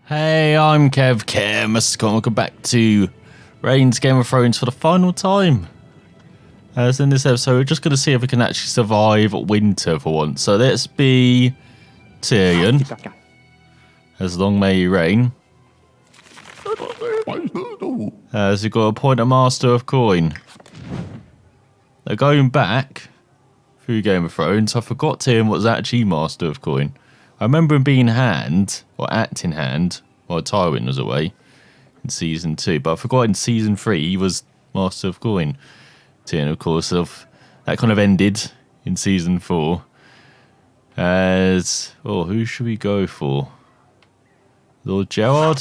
Hey, I'm Kev Mr. Welcome back to Reign's Game of Thrones for the final time. As in this episode, we're just going to see if we can actually survive winter for once. So let's be Tyrion, as long may he reign. As you've got to appoint a Master of Coin. Now going back through Game of Thrones, I forgot Tyrion was actually Master of Coin. I remember him being Hand, or acting Hand, while Tywin was away in Season 2. But I forgot in Season 3 he was Master of Coin. Tyrion, of course, that kind of ended in Season 4. As, who should we go for? Lord Gerard?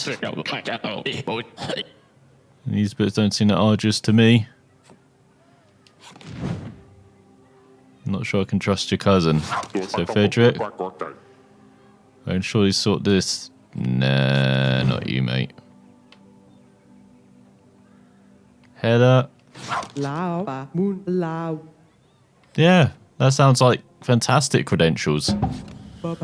These bits don't seem that arduous to me. I'm not sure I can trust your cousin. So, Frederick? I can surely sort this. Nah, not you, mate. Heather. Yeah, that sounds like fantastic credentials. Let's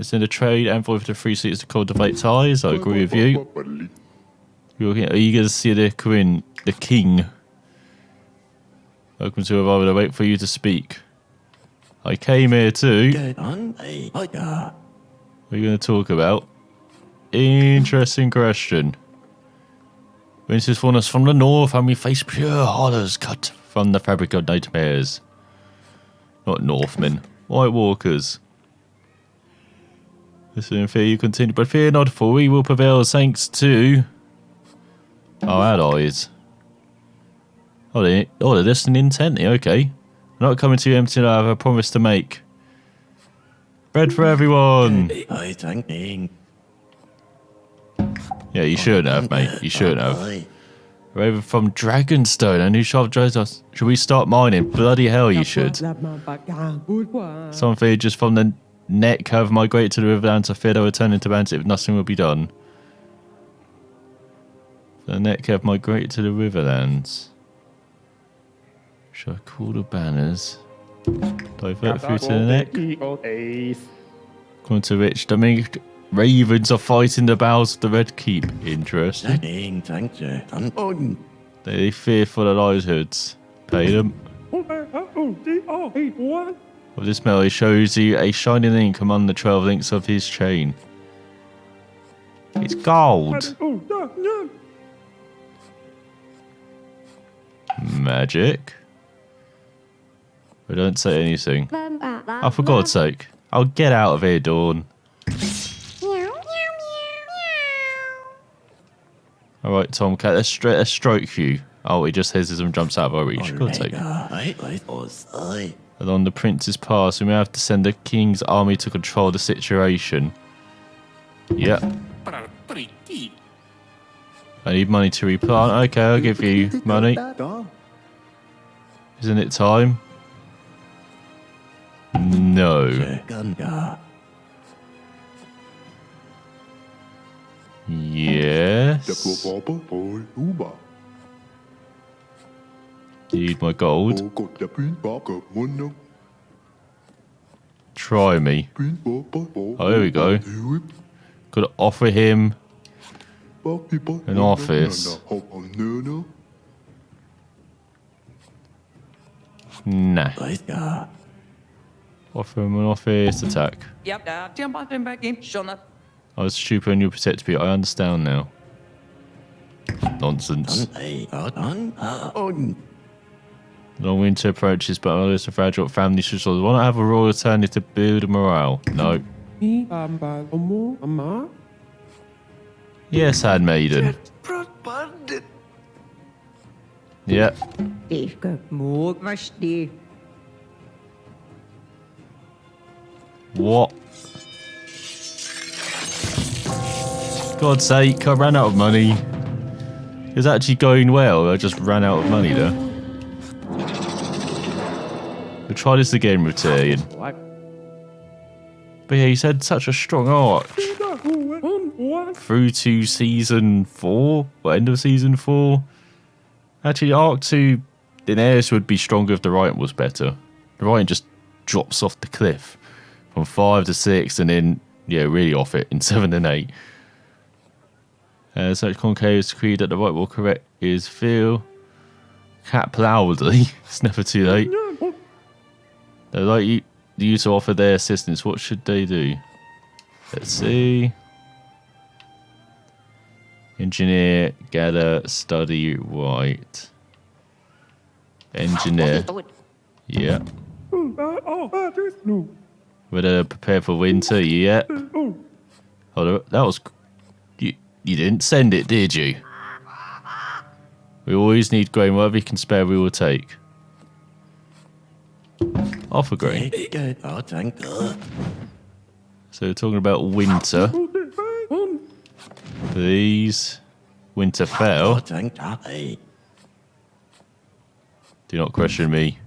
send a trade envoy for the 3 seats to cultivate ties. I agree with you. Are you going to see the king? Welcome to Revival. I wait for you to speak. I came here too. What are you going to talk about? Interesting question. Winter's fallen us from the north and we face pure horrors cut from the fabric of nightmares. Not Northmen, White Walkers. Listen in fear you continue, but fear not, for we will prevail thanks to our allies. They're listening intently, okay. I'm not coming to you empty, I have a promise to make. Bread for everyone! Yeah, you shouldn't have, mate. You shouldn't have. Raven from Dragonstone, and who shall have us? Should we start mining? Bloody hell, you should. Some villagers from the neck have migrated to the Riverlands to fear they'll return into bandits if nothing will be done. The neck have migrated to the Riverlands. Should I call the banners? Divert through to the neck. According to Rich, the Ravens are fighting the battles of the Red Keep. Interesting. They fear for their livelihoods. Pay them. With this medal, he shows you a shining link among the 12 links of his chain. It's gold. Magic. But don't say anything. Oh, for God's sake. I'll get out of here, Dawn. Alright, Tomcat, let's stroke you. Oh, he just hisses and jumps out of our reach. God's sake. Along the Prince's Pass, we may have to send the King's army to control the situation. Yep. I need money to replant. Okay, I'll give you money. Isn't it time? No. Yes. Need my gold. Try me. Oh, here we go. Could offer him an office. Nah. Offer him an office attack. I was stupid and you protect me. I understand now. Nonsense. Long winter approaches, but I a fragile family should want to have a royal attorney to build morale. No. Yes, handmaiden. Yep. What? God's sake, I ran out of money. It was actually going well, I just ran out of money there. We'll try this again with Tyrion. But yeah, he's had such a strong arc. Through to Season 4, or end of Season 4. Actually, Arc 2, Daenerys would be stronger if the writing was better. The writing just drops off the cliff. From 5 to 6, and then yeah, really off it in 7 and 8. Such concaves agreed that the right wall correct is Phil. Cap loudly. It's never too late. They'd like you to offer their assistance. What should they do? Let's see. Engineer, gather, study, write. Engineer. Yeah. Ready to prepare for winter? Yeah. Hold on. That was... You didn't send it, did you? We always need grain. Whatever you can spare, we will take. Offer grain. So we're talking about winter. Please. Winterfell. Do not question me.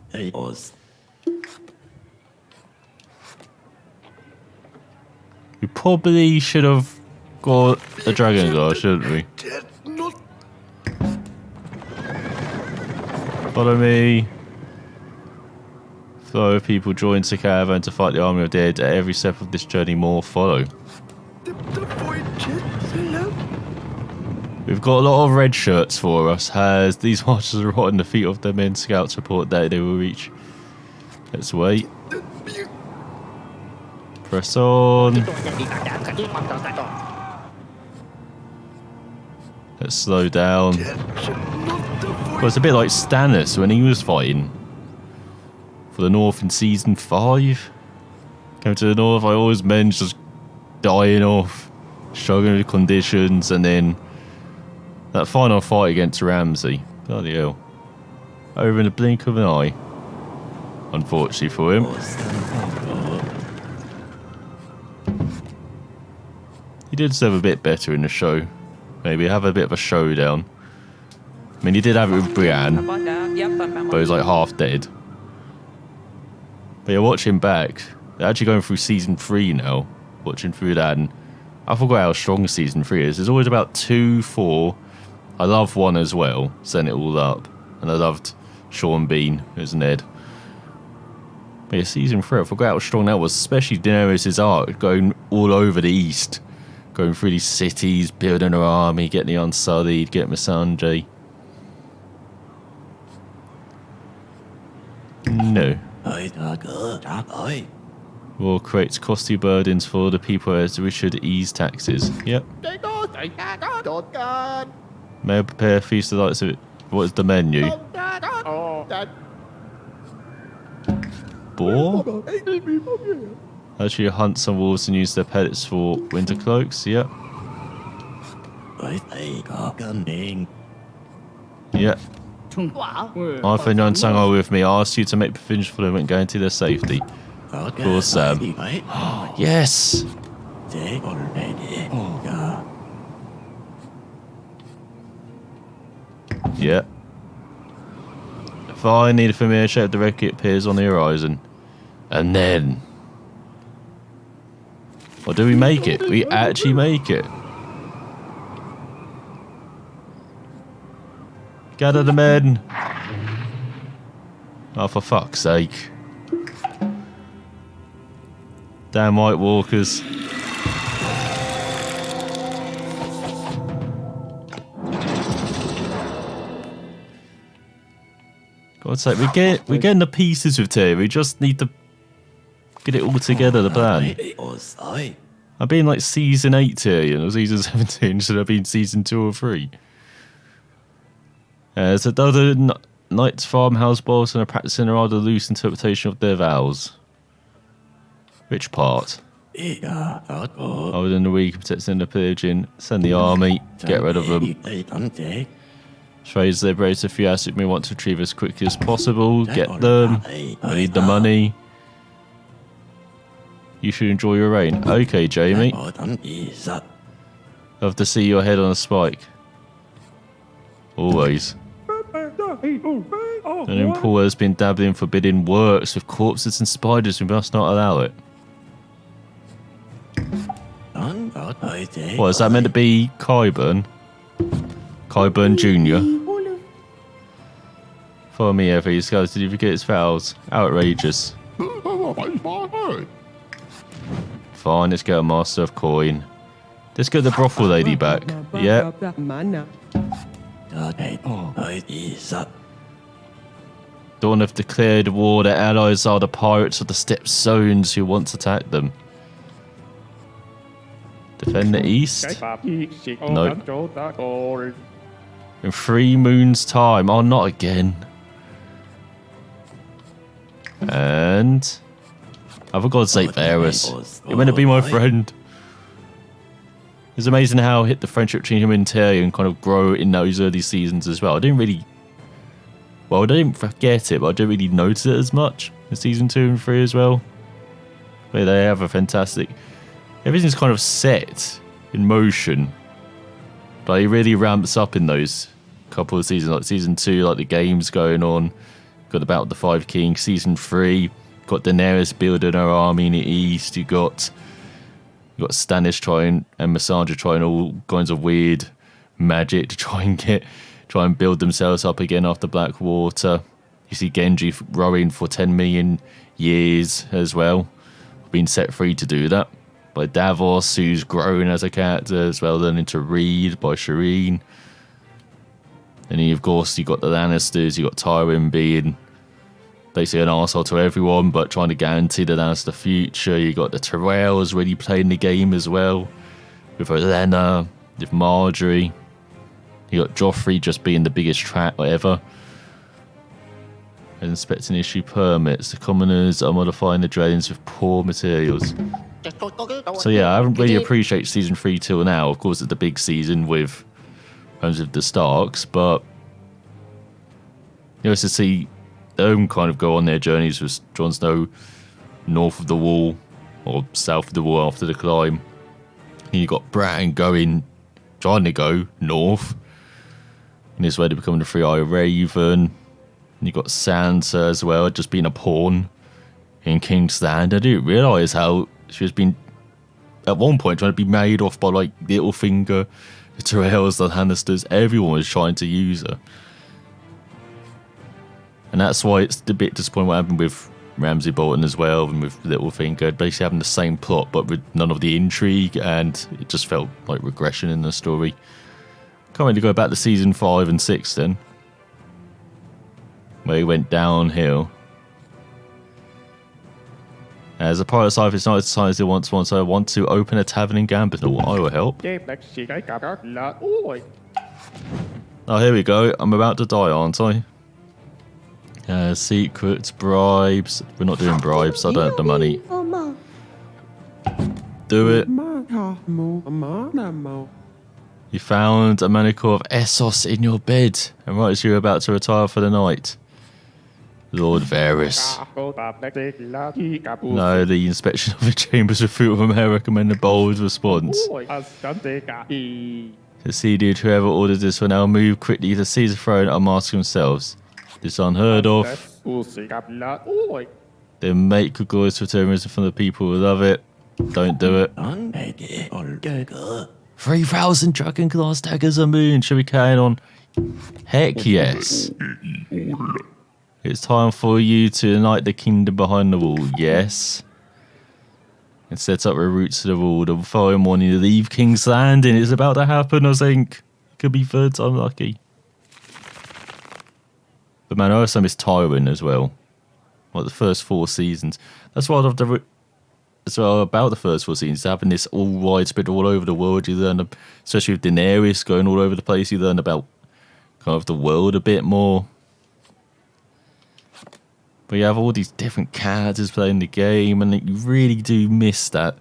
We probably should have got a dragon guard, shouldn't we? Follow me. Flow of people join the caravan to fight the army of dead. At every step of this journey, more follow. We've got a lot of red shirts for us, as these marchers are rotting the feet of their men. Scouts report that they will reach. Let's wait. Press on. Let's slow down. Well, it's a bit like Stannis when he was fighting for the North in season 5. Came to the North, I always men just dying off, struggling with conditions, and then that final fight against Ramsay. Bloody hell. Over in the blink of an eye. Unfortunately for him. He did deserve a bit better in the show. Maybe have a bit of a showdown. I mean, he did have it with Brienne, but he was like half dead. But yeah, watching back, they're actually going through season 3 now. Watching through that, and I forgot how strong season 3 is. There's always about 2, 4. I love 1 as well, setting it all up. And I loved Sean Bean as Ned. But yeah, season 3, I forgot how strong that was, especially Daenerys' arc, going all over the east. Going through these cities, building her army, getting the Unsullied, getting Missandei. No. War creates costly burdens for the people as we should ease taxes. Yep. May I prepare a feast of the likes of it? What is the menu? Boar? Actually hunt some wolves and use their pellets for winter cloaks. Yep. Yep. Arthur and Yon Sang are with me. I asked you to make provisions for them and guarantee their safety. Of course, Sam. Yes! Yep. If I need a familiar shape, directly it appears on the horizon. And then... Or do we make it? We actually make it. Gather the men. Oh, for fuck's sake. Damn White Walkers. God's sake, we're getting the pieces with Tyrion. We just need to get it all together, the plan. I've been like season 8 Tyrion, or season 17, should have been season 2 or 3. So the other Knights farmhouse boss and are practicing a rather loose interpretation of their vows. Which part? Other than the weak, protecting the pillaging, send the army, get rid of them. Trades their brace of few assets we want to retrieve as quickly as possible. Get them. I need the money. You should enjoy your reign. Okay, Jamie. Love to see your head on a spike. Always. And then Paul has been dabbling in forbidden works with corpses and spiders. We must not allow it. What, is that meant to be Qyburn? Qyburn Jr.? Follow me, Evie. These guys, did you forget his vows? Outrageous. Fine, let's get a Master of Coin. Let's get the brothel lady back. Yep. Dawn have declared war. Their allies are the pirates of the Steppe Zones who want to attack them. Defend the east? Nope. In 3 moons' time. Oh, not again. And... I for God's sake, Varys. You're meant to be my friend. It's amazing how the friendship between him and Tyrion kind of grow in those early seasons as well. I didn't really... Well, I didn't forget it, but I didn't really notice it as much in season 2 and 3 as well. But they have a fantastic... Everything's kind of set in motion. But it really ramps up in those couple of seasons. Like season 2, like the games going on. Got the Battle of the Five Kings. Season 3, got Daenerys building her army in the east. You got Stannis trying and Missandei trying all kinds of weird magic to try and build themselves up again after Blackwater. You see Genji rowing for 10 million years as well, being set free to do that by Davos, who's grown as a character as well, learning to read by Shireen. And then, of course, you got the Lannisters, you got Tywin being basically an arsehole to everyone, but trying to guarantee the Lannister future. You got the Tyrells really playing the game as well, with Olenna, with Marjorie. You got Joffrey just being the biggest trap ever. And inspecting issue permits. The commoners are modifying the drains with poor materials. So yeah, I haven't really appreciated season 3 till now. Of course, it's the big season with terms of the Starks, but you know, to see them kind of go on their journeys with Jon Snow north of the wall or south of the wall after the climb. And you got Bran trying to go north in his way to becoming the Three-Eyed Raven. And you got Sansa as well, just being a pawn in King's Land. I didn't realise how she was being at one point trying to be made off by like Littlefinger, the Tyrells, the Lannisters. Everyone was trying to use her. And that's why it's a bit disappointing what happened with Ramsay Bolton as well, and with Littlefinger, basically having the same plot but with none of the intrigue, and it just felt like regression in the story. Can't really go back to season 5 and 6 then, where he went downhill. As a pirate side, it's not decided they want to open a tavern in Gambino. I will help. Oh, here we go. I'm about to die, aren't I? Secrets, bribes. We're not doing bribes. I don't have the money. Do it. You found a Manicure of Essos in your bed, and right as you're about to retire for the night. Lord Varys. No, the inspection of the chambers of Fruit of a may recommend a bold response. Succeeded whoever ordered this will now move quickly to seize the throne and mask themselves. This unheard of. Their mate could glorious return from the people who love it. Don't do it. 3,000 dragon glass daggers a moon. Should we carry on? Heck yes. It's time for you to unite the kingdom behind the wall. Yes. And set up a route to the wall. The following morning, you leave King's Landing. It's about to happen, I think. It could be third time lucky. But man, I also miss Tywin as well. Like the first 4 seasons. That's what I love about the first 4 seasons. Having this all widespread all over the world. You learn, especially with Daenerys going all over the place, you learn about kind of the world a bit more. But you have all these different characters playing the game, and you really do miss that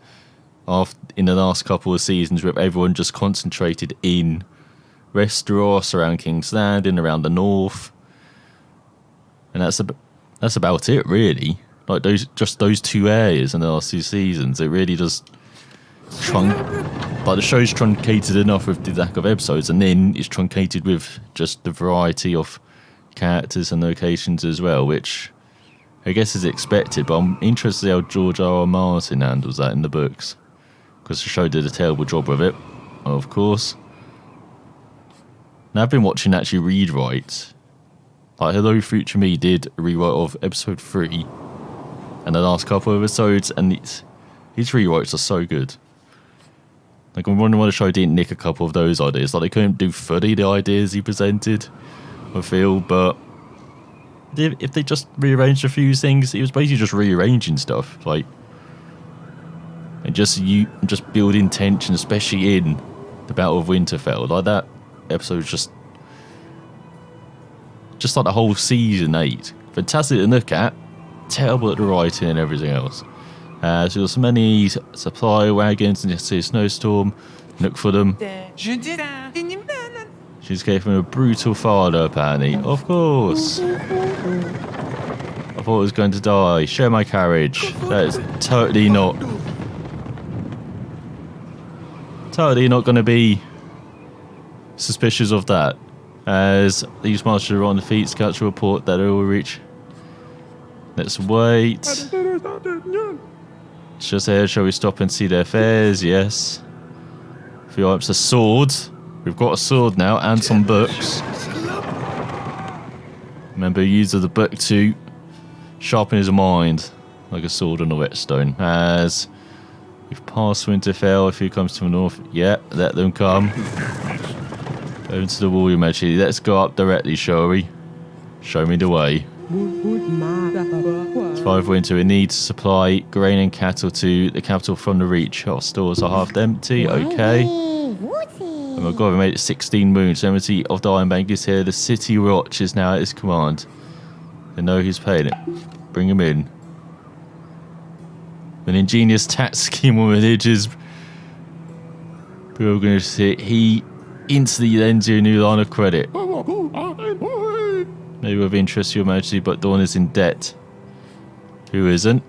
in the last couple of seasons with everyone just concentrated in Westeros, around King's Landing, around the north. And that's about it, really. Like those 2 areas in the last 2 seasons. It really does like the show's truncated enough with the lack of episodes, and then it's truncated with just the variety of characters and locations as well, which I guess is expected. But I'm interested how George R.R. Martin handles that in the books, because the show did a terrible job with it, of course. Now I've been watching actually rewrites. Like Hello Future Me did a rewrite of episode 3 and the last couple of episodes, and His rewrites are so good. Like, I wonder why the show didn't nick a couple of those ideas. Like, they couldn't do fully the ideas he presented, I feel, but if they just rearranged a few things, it was basically just rearranging stuff. Like, and just building tension, especially in the Battle of Winterfell. Like, that episode was just like the whole season 8. Fantastic to look at, terrible at the writing and everything else. So there's many supply wagons and you see a snowstorm. Look for them. She's escaped from a brutal father, apparently. Of course. I thought I was going to die. Share my carriage. That is totally not going to be suspicious of that. As these marchers are on the feet, scouts will report that they will reach. Let's wait. It's just here. Shall we stop and see their fares? Yes. A few items. A sword. We've got a sword now and some books. Remember, use of the book to sharpen his mind like a sword on a whetstone. As we've passed Winterfell, if he comes to the north, yeah, let them come. Over to the wall, Your Majesty. Let's go up directly, shall we? Show me the way. It's 5 winter. We need to supply grain and cattle to the capital from the Reach. Our stores are half empty. Okay. Oh my god, we made it 16 moons. The Embassy of the Iron Bank is here. The City Watch is now at his command. They know who's paying it. Bring him in. An ingenious tax scheme on religious. We're going to see he instantly lends you a new line of credit. Maybe of interest, Your Majesty, but Dawn is in debt. Who isn't?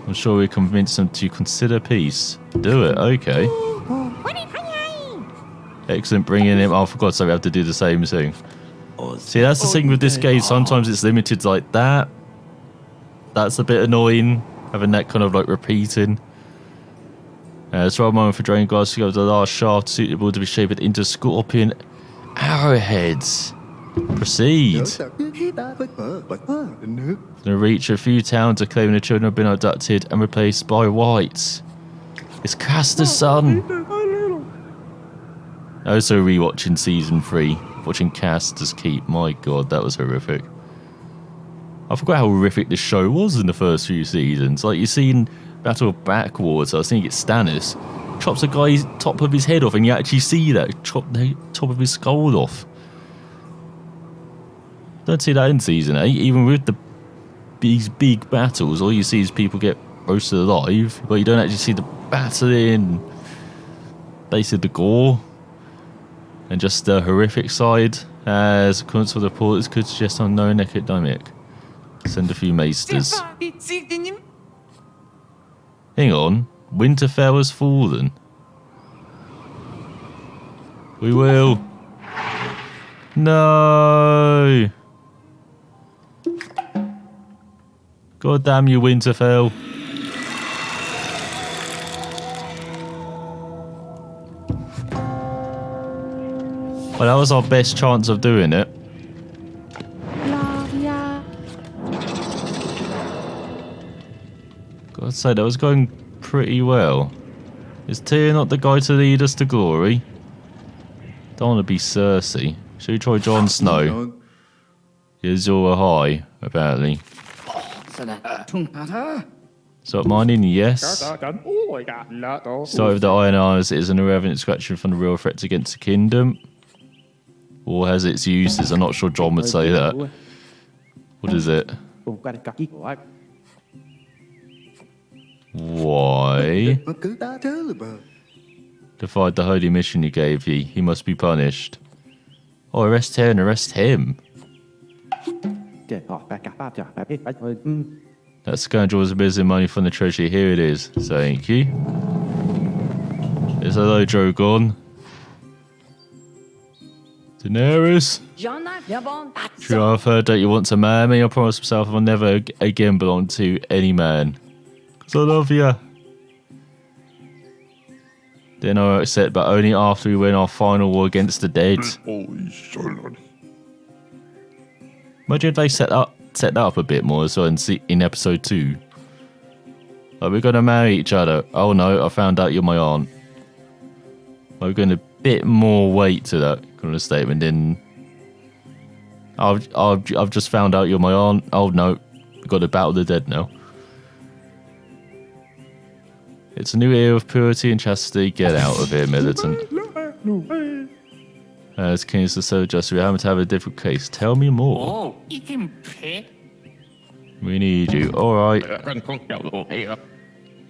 I'm sure we convince them to consider peace. Do it, okay. Excellent, bringing him. Oh, for God's sake, we have to do the same thing. See, that's the thing with this game. Sometimes it's limited like that. That's a bit annoying, having that kind of like repeating. It's right moment for draining glass to go to the last shaft suitable to be shaped into scorpion arrowheads. Proceed. The Reach, a few towns are claiming the children have been abducted and replaced by whites. It's Caster's son. I also rewatching season 3, watching Caster's Keep. My god, that was horrific. I forgot how horrific this show was in the first few seasons. Like, you seen Battle of Backwater, I think it's Stannis, chops a guy's top of his head off, and you actually see that, chop the top of his skull off. Don't see that in season 8, even with these big battles. All you see is people get roasted alive, but you don't actually see the battling, basically the gore, and just the horrific side. As according to the report, this could suggest unknown epidemic. Send a few maesters. Hang on, Winterfell has fallen. We will. No. God damn you, Winterfell. Well, that was our best chance of doing it. Gotta say, that was going pretty well. Is Tyrion not the guy to lead us to glory? Don't want to be Cersei. Should we try Jon Snow? Here's your high, apparently. Stop mining, yes. Start with the Iron Arms. It is an irrelevant distraction from the real threats against the kingdom. Or has its uses. I'm not sure Jon would say that. What is it? Why? Defied the holy mission you gave ye. He must be punished. Oh, arrest her and arrest him. That scoundrel was embezzling money from the treasury. Here it is. Thank you. It's hello, Drogon. Daenerys? Sure, I've heard that you want to marry me. I promise myself I'll never again belong to any man. 'Cause I love you. Then I accept, but only after we win our final war against the dead. Imagine if they set that up a bit more as well in episode 2. Like, we're gonna marry each other. Oh no, I found out you're my aunt. We're going a bit more weight to that kind of statement than I've just found out you're my aunt. Oh no, we've got to battle the dead now. It's a new era of purity and chastity. Get out of here, militant. As king is the so just, we happen to have a different case. Tell me more. We need you. Alright.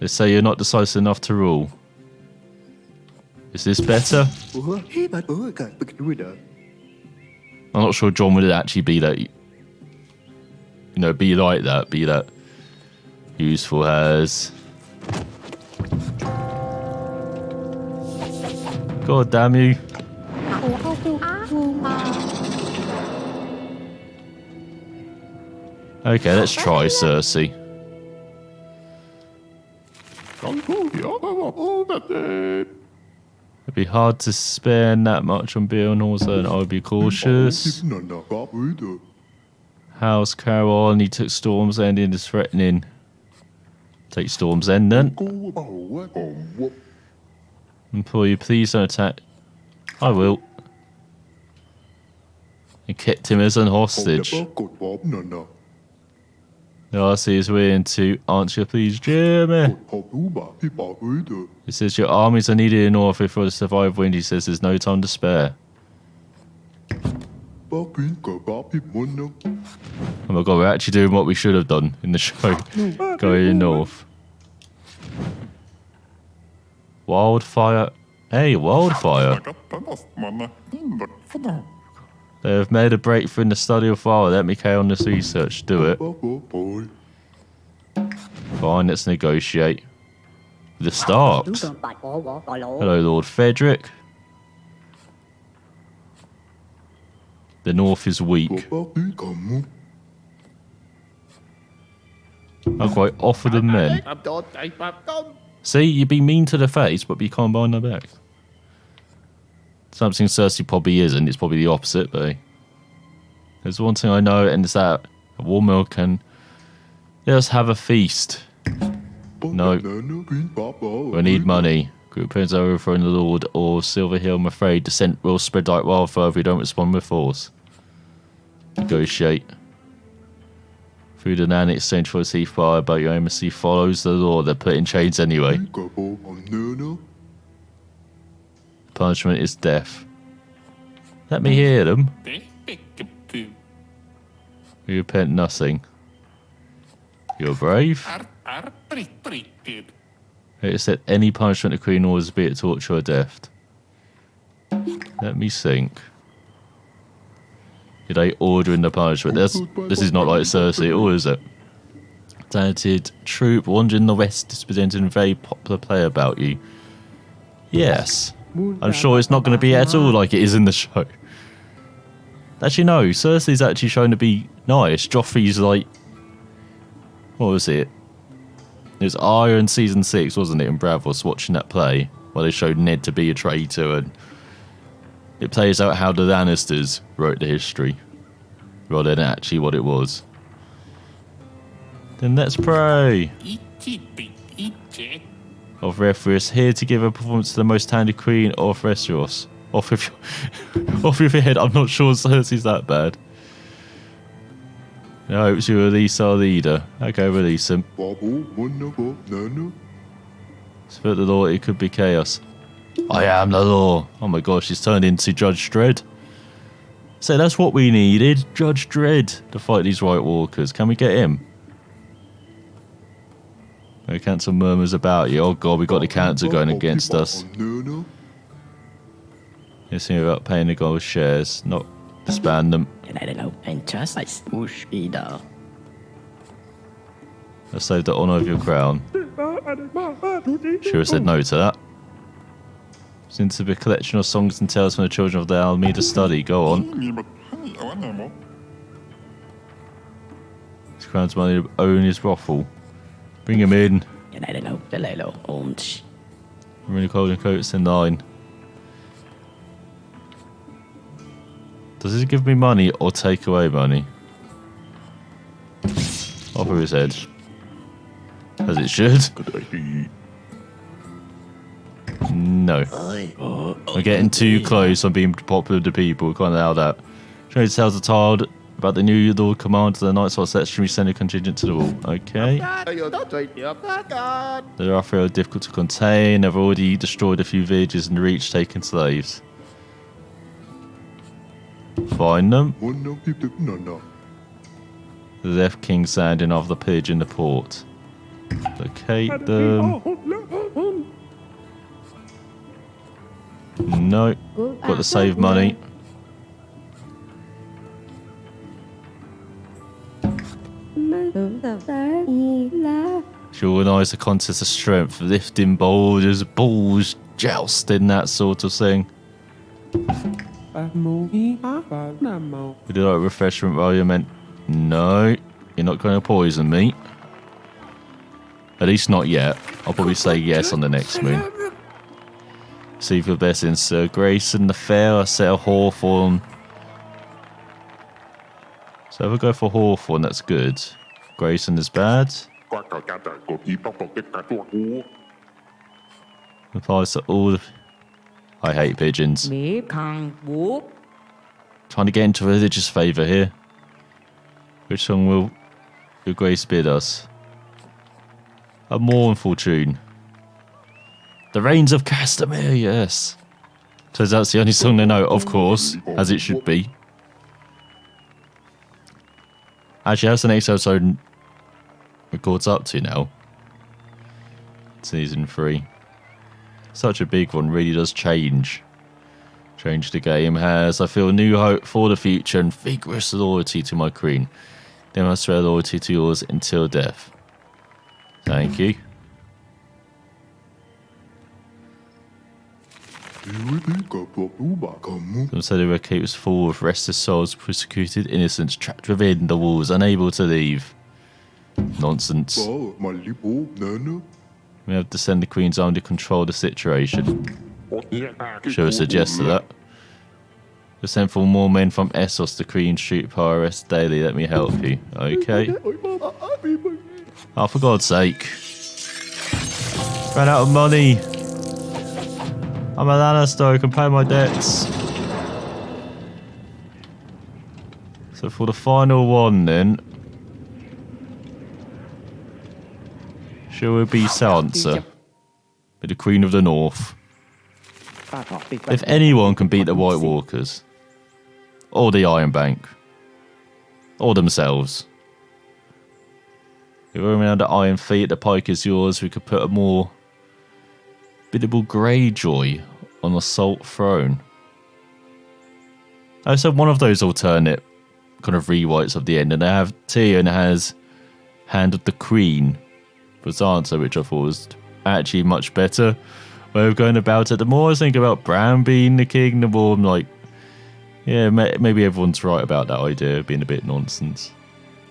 They say you're not decisive enough to rule. Is this better? I'm not sure John would actually be that, be like that, be that useful as. God damn you. Okay, let's try Cersei. It'd be hard to spend that much on beer and also, and I would be cautious. House Carol, he took Storm's End and is threatening. Take Storm's End then. Employee, please don't attack. I will. And kept him as an hostage. The RC is willing to answer, please, Jimmy. He says your armies are needed in Norfolk for the survival wind. He says there's no time to spare. Oh my god, we're actually doing what we should have done in the show. Going north. Wildfire. Hey, wildfire. They have made a breakthrough in the study of fire. Let me carry on this research. Do it. Fine, let's negotiate. The Starks. Hello, Lord Frederick. The North is weak. I'll quite offer them men. See, you'd be mean to the face, but you can't bind their back. Something Cersei probably isn't. It's probably the opposite, but hey. There's one thing I know, and it's that a war mill can let us have a feast. No. We need money. Group plans are overthrowing the Lord or Silverhill. I'm afraid descent will spread like wildfire if we don't respond with force. Negotiate. Food and an exchange for a ceasefire, but your embassy follows the law. They're put in chains anyway. Punishment is death. Let me hear them. You repent nothing. You're brave. It said any punishment the Queen orders, be it torture or death. Let me think. Did they order in the punishment? This is not like Cersei, or is it? Talented troop wandering the west is presenting a very popular play about you. Yes. I'm sure it's not going to be at all like it is in the show. Actually, no. Cersei's actually shown to be nice. Joffrey's like... What was it? It was Iron Season 6, wasn't it? And Brav was watching that play where they showed Ned to be a traitor, and it plays out how the Lannisters wrote the history rather than actually what it was. Then let's pray. Of Refrus, here to give a performance to the most talented Queen of Westeros. Off with your head, I'm not sure Cersei's that bad. I hope you release our leader. Okay, release him. Split the law, it could be chaos. I am the law. Oh my gosh, he's turned into Judge Dredd. So that's what we needed, Judge Dredd, to fight these White Walkers. Can we get him? We cancel murmurs about you. Oh god, we got the council going against us. Yes, you're about paying the gold shares, not disband them. Let's save the honour of your crown. Should have said no to that. Seems to be a collection of songs and tales from the children of the Almeida study. Go on. His crown's money to own his brothel. Bring him in. Really cold and coats in line. Does this give me money or take away money? Off of his head. As it should. No. We're getting too close on being popular to people. We can't allow that. Trying to tell the child about the new Lord Commander of the Night Sword section. We send a contingent to the wall. Okay. They are fairly difficult to contain. They've already destroyed a few villages and reached taken slaves. Find them. The Death King standing off the pillage in the port. Locate them. No. Got to save money. She organised a contest of strength, lifting boulders, balls, jousting, that sort of thing. Would you like refreshment while you're meant? No, you're not going to poison me. At least not yet. I'll probably say yes on the next moon. See for blessings, Sir Grayson the Fair. I set a Hawthorn. So if I go for Hawthorn, that's good. Grayson is bad. Applies to all the... I hate pigeons. Trying to get into religious favour here. Which song will your grace bid us? A mournful tune. The Rains of Castamere, yes. Turns out it's the only song they know, of course, as it should be. Actually, that's the next episode records up to now. Season 3. Such a big one, really does change the game has. I feel new hope for the future and vigorous loyalty to my queen. Demonstrate loyalty to yours until death. Thank you. Some said the Cape was full of restless souls, persecuted innocents trapped within the walls, unable to leave. Nonsense. We have to send the Queen's army to control the situation. Should have suggested that. We send for more men from Essos to Queen Street Pirates daily. Let me help you. Okay. Oh, for God's sake. Ran out of money. I'm a Lannister. I can pay my debts. So for the final one then. Shall it be Sansa? Be the Queen of the North. If anyone can beat the White Walkers, or the Iron Bank, or themselves, if we're around the Iron Fleet, the pike is yours. We could put a more biddable Greyjoy on the Salt Throne. I said one of those alternate kind of rewrites of the end, and they have Tyrion has Hand of the Queen for Sansa, which I thought was actually much better way of going about it. The more I think about Bran being the king, the more I'm like, yeah, maybe everyone's right about that idea being a bit nonsense.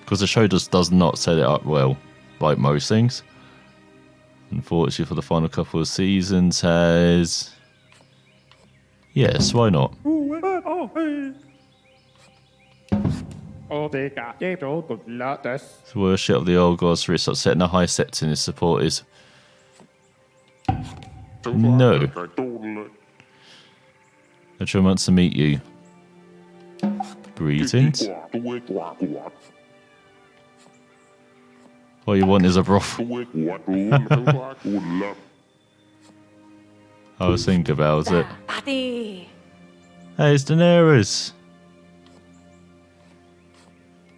Because the show just does not set it up well, like most things. Unfortunately for the final couple of seasons has... Yes, why not? The worship of the old gods risks upsetting the High Septon and his supporters. No. Mitchell wants to meet you. Greetings. All you want is a brothel. I was thinking about it. Hey, it's Daenerys.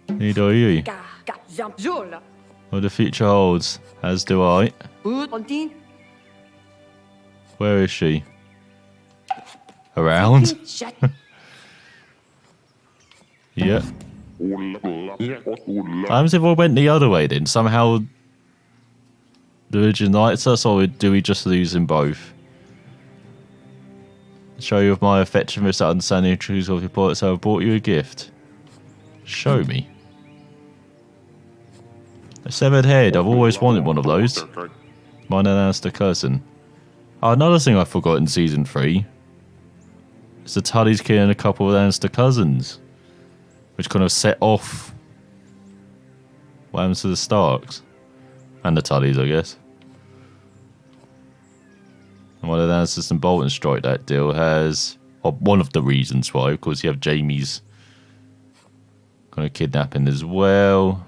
Need are you? What the future holds, as do I. Where is she? Around? Yeah. Times if I went the other way then, somehow the religion likes us, or do we just lose in both? Show you of my affection, this understanding and truth of your poet, so I brought you a gift. Show me. A severed head, I've always wanted one of those. Mine and Lannister cousin. Oh, another thing I forgot in season 3 is the Tullys killing a couple of Lannister cousins, which kind of set off what happens to the Starks. And the Tullys, I guess. And one of the Lannisters and Bolton strike that deal has... Or one of the reasons why, of course, you have Jaime's kind of kidnapping as well.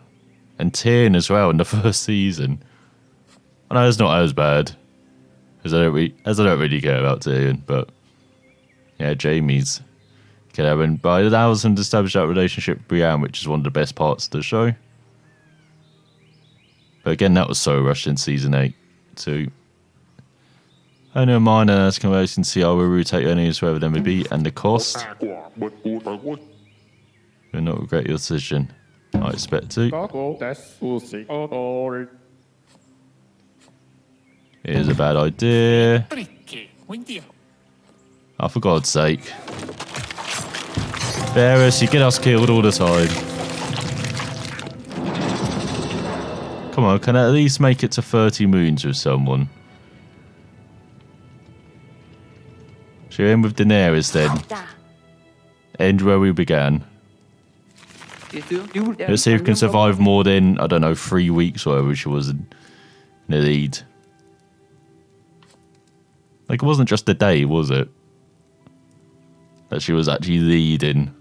And Tyrion as well in the first season. I know it's not as bad. As I don't really care about Tyrion, but... Yeah, Jaime's kidnapping. But it allows him to establish that relationship with Brienne, which is one of the best parts of the show. But again, that was so rushed in season 8 too. I know mine and as conversing see how we rotate earnings wherever they may be and the cost. You'll not regret your decision. I expect to. It is a bad idea. Oh, for God's sake. Varys, you get us killed all the time. Come on, can I at least make it to 30 moons with someone? Should we end with Daenerys then? End where we began. Let's see if we can survive more than, I don't know, 3 weeks or whatever she was in the lead. Like, it wasn't just a day, was it? That she was actually leading.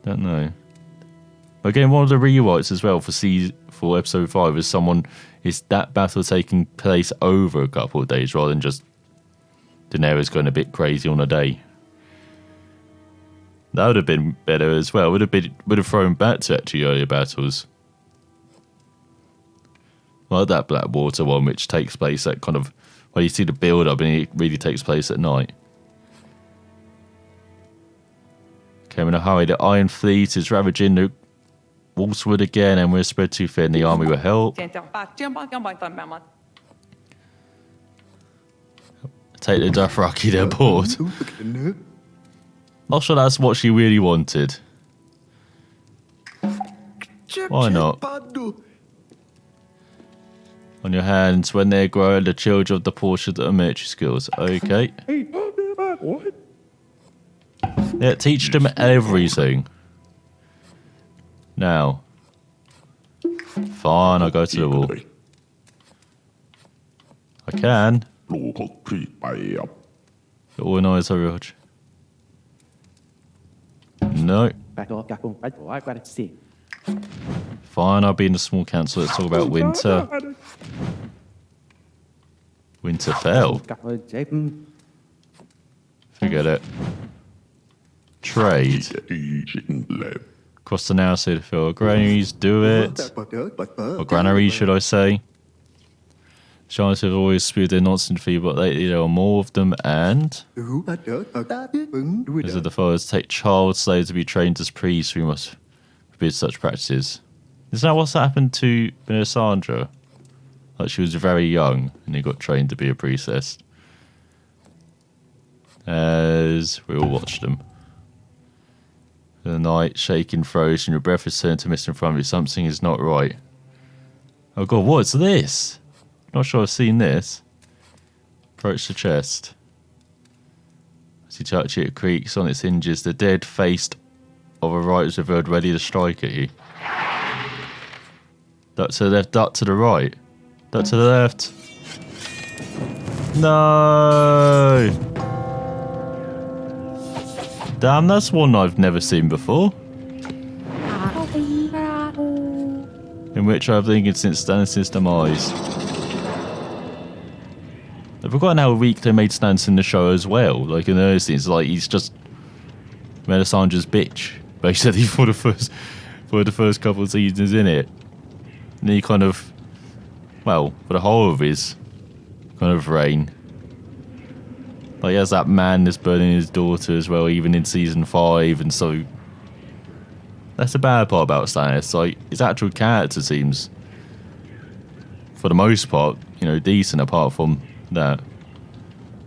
Don't know. Again, one of the rewrites as well for episode 5 is that battle taking place over a couple of days rather than just Daenerys going a bit crazy on a day. That would have been better as well. Would have thrown back to actually earlier battles. Like that Blackwater one, which takes place at kind of where you see the build up and it really takes place at night. Okay, I'm in a hurry. The Iron Fleet is ravaging the Wolfswood again, and we're spread too thin. The army will help. Take the Dothraki, they're bored. Not sure that's what she really wanted. Why not? On your hands, when they grow, the children of the portion of military skills. Okay. Yeah, teach them everything. Now. Fine, I'll go to the wall. I can. Organise Overwatch. No. Fine, I'll be in the small council. Let's talk about winter. Winterfell. Forget it. Trade. Cross the now to fill granaries. Do it. Or granaries, should I say? Giants have always spewed their nonsense for you, but lately there are more of them, and these are the followers take child slaves to be trained as priests. We must forbid such practices. Is that what's happened to Melisandre? Like she was very young and he got trained to be a priestess. As we all watched them. The night, shaking, frozen, your breath is turned to mist in front of you. Something is not right. Oh God, what's this? Not sure I've seen this. Approach the chest. As you touch it, it creaks on its hinges. The dead face of a right is revealed, ready to strike at you. Duck to the left, duck to the right. Duck to the left. No! Damn, that's one I've never seen before. In which I've thinking since Stannis' demise. I've forgotten how weak they made Stannis in the show as well. Like in the early scenes, like he's just Melisandre's bitch, basically for the first couple of seasons in it. And he kind of, well, for the whole of his kind of reign. Like he has that man that's burning his daughter as well, even in season 5, and so that's the bad part about Stannis. Like his actual character seems, for the most part, you know, decent apart from that.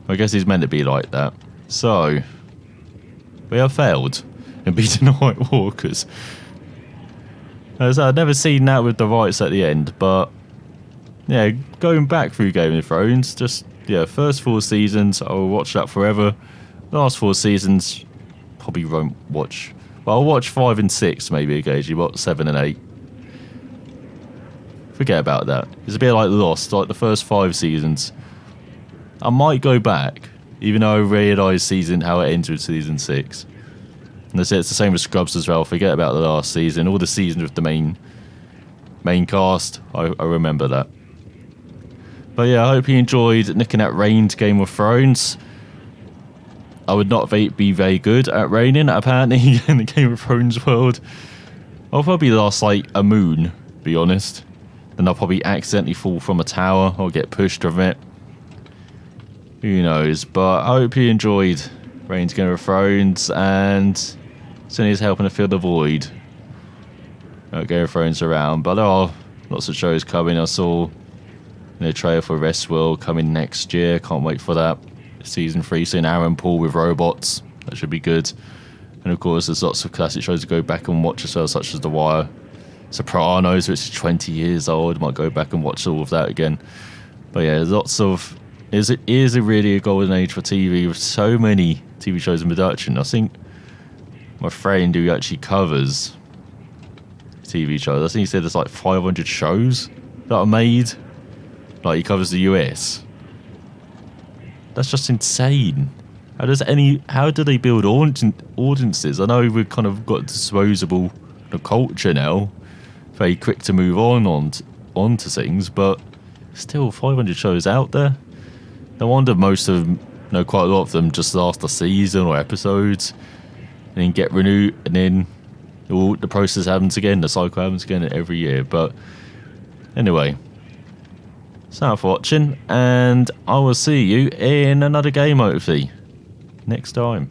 I guess he's meant to be like that. So we have failed in beating the White Walkers. As I've never seen that with the rights at the end, but yeah, going back through Game of Thrones, just yeah, first 4 seasons, I'll watch that forever. Last 4 seasons, probably won't watch. Well, I'll watch 5 and 6 maybe occasionally, but 7 and 8. Forget about that. It's a bit like Lost, like the first 5 seasons. I might go back, even though I realise how it ends with season 6. And it's the same with Scrubs as well. Forget about the last season. All the seasons with the main cast, I remember that. But yeah, I hope you enjoyed looking at Rain's Game of Thrones. I would not be very good at raining, apparently, in the Game of Thrones world. I'll probably last like a moon, to be honest. Then I'll probably accidentally fall from a tower or get pushed from it. Who knows? But I hope you enjoyed Rain's Game of Thrones, and certainly is helping to fill the void. Game of Thrones around, but there are lots of shows coming. I saw trailer for Westworld coming next year. Can't wait for that. Season 3, seeing Aaron Paul with robots. That should be good. And of course, there's lots of classic shows to go back and watch as well, such as The Wire, Sopranos, which is 20 years old. Might go back and watch all of that again. But yeah, there's lots of. It is a really golden age for TV with so many TV shows in production. I think my friend who actually covers TV shows, I think he said there's like 500 shows that are made. Like, he covers the US. That's just insane. How do they build audiences? I know we've kind of got disposable culture now, very quick to move onto things, but still 500 shows out there. No wonder most of them, quite a lot of them just last a season or episodes, and then get renewed, and then all the process happens again, the cycle happens again every year. But anyway, thanks for watching, and I will see you in another game hopefully next time.